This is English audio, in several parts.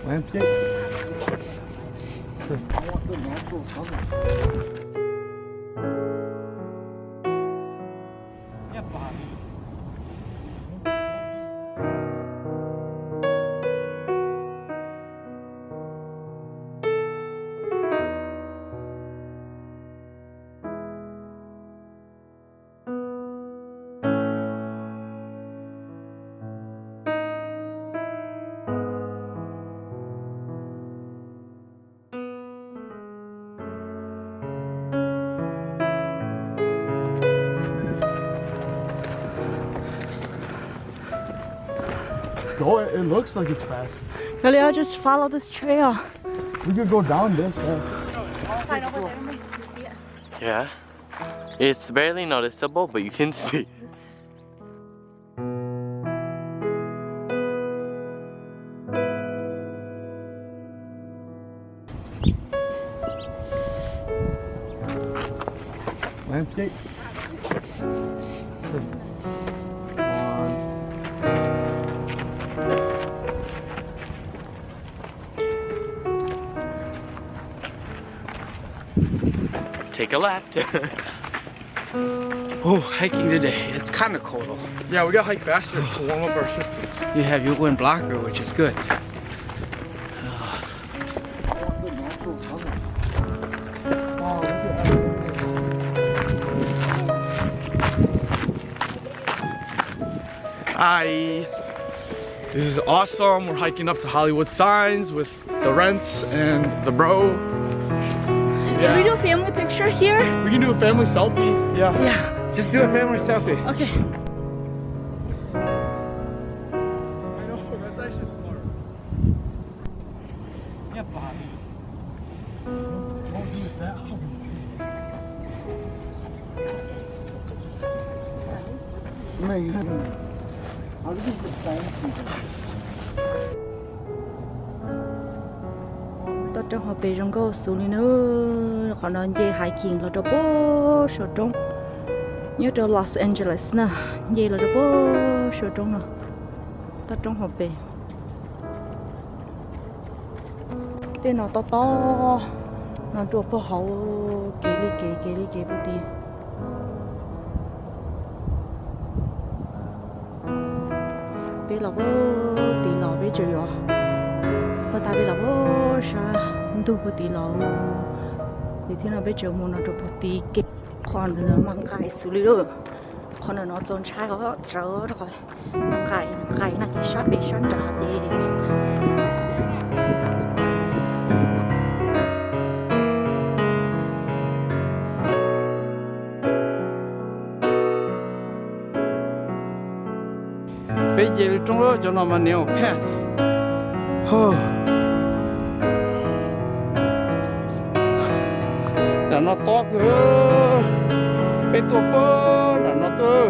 Landscape? Sure. I want the natural sunlight. Yeah, Bobby. Go, it looks like it's fast. Really, I'll just follow this trail. We could go down this. Yeah, it's barely noticeable, but you can see. Landscape? Sure. Take a left. Oh, hiking today. It's kind of cold. Yeah, we gotta hike faster to warm up our systems. You have your wind blocker, which is good. Hi. This is awesome. We're hiking up to Hollywood Signs with the Rents and the bro. Can we do a family picture here? We can do a family selfie. Yeah. Yeah. Just do a family selfie. Okay. I know, that's actually smart. Yeah, Bobby. Don't do it that hard. Man, how did you define people? Tôi trong hợp bề trong câu số này nữa còn nói về hiking là đó bố số trong nhớ cho Los Angeles nè về là đó bố số trong nè tôi trong hợp bề tên nó to to nó đua bố hậu kế lý bố đi bây là bố tỷ lọ bây giờ rồi bố ta bây là bố sao đủ bố tí lâu thì thế nào bây giờ muốn nó được bố tí kịp còn nó mang cái xử lý được còn nó trốn trái có trở rồi mang cái này thì shot bị shot trả gì Bây giờ trong đó cho nó mà neo path. Là nó to cơ. Bây tua bơ là nó to.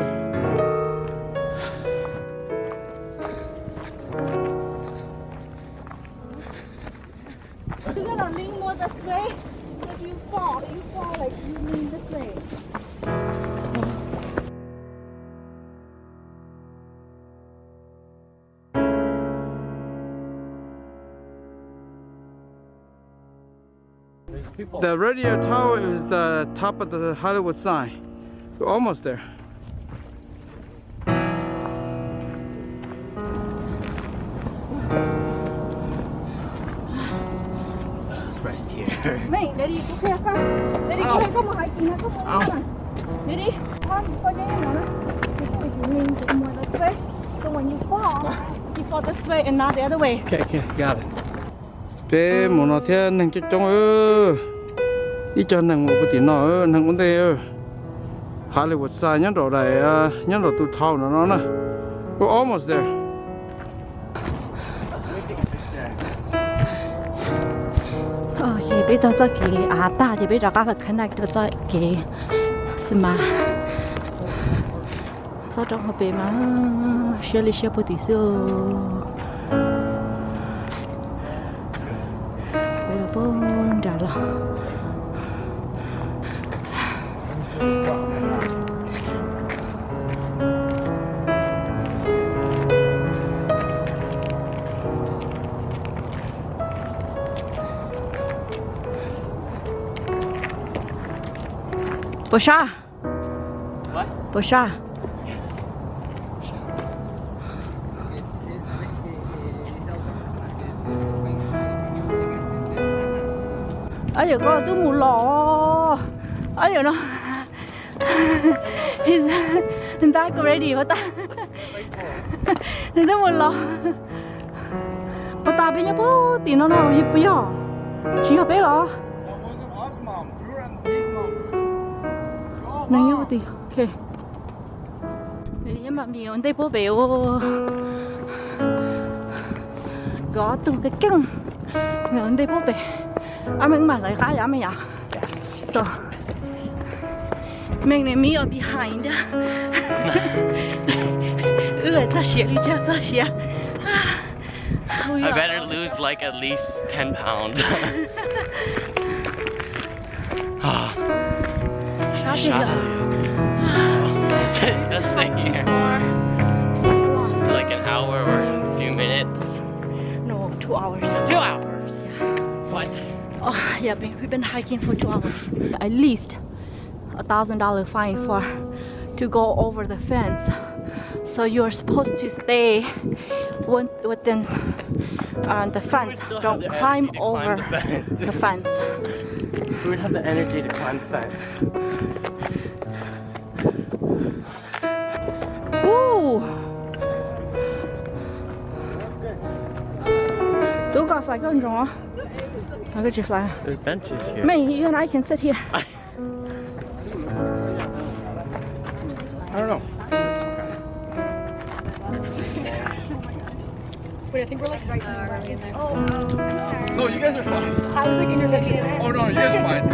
You're gonna lean more this way. If you fall like you lean this way. The radio tower is the top of the Hollywood sign. We're almost there. Let's rest here. Mày, để đi có khe không? Để đi có khe không mà hãy kính không có mà. Để đi, con coi đây mà. Thì có phải nhìn từ ngoài this way. So when you fall this way and not the other way. Okay, got it. Bé muốn nói thế năng chắc trong đi cho năng một cái tiền nó năng vấn đề Hollywood sign nhớ đồ này nhớ đồ tụ thao nó nè. We're almost there. Okay, bây giờ cho cái ta thì bây giờ các bạn connect được cho cái gì mà sao trong hợp mà share bữa tí xưa bây giờ bốn trả rồi 不杀。 What? 不杀。哎呀，哥都冇落。哎呀咯，he's back already， 我打，你都冇落。我打俾你不，电脑那不要，只要俾了。 nâng nhau đi, ok. Để em bạn miếng đây bố béo, gõ tung cái căng, ngờ đây bố bé, mình mà lại cái gì à? Rồi, mình này mi ở behind, ta xỉa đi chưa, ta xỉa. I better lose like at least 10 pounds. Just stay here. Like an hour or a few minutes? No, 2 hours. 2 hours? Yeah. What? Oh, yeah, we've been hiking for 2 hours. At least $1,000 fine to go over the fence. So you're supposed to stay within the fence. Don't climb over the fence. Who would have the energy to climb the fence? Ooh! Two got like a draw. I could just fly. There's benches here. May, you and I can sit here. I don't know. Wait, I think we're like right in there. Oh, No, you guys are fine. I was like in your picture. Oh no, you guys are fine.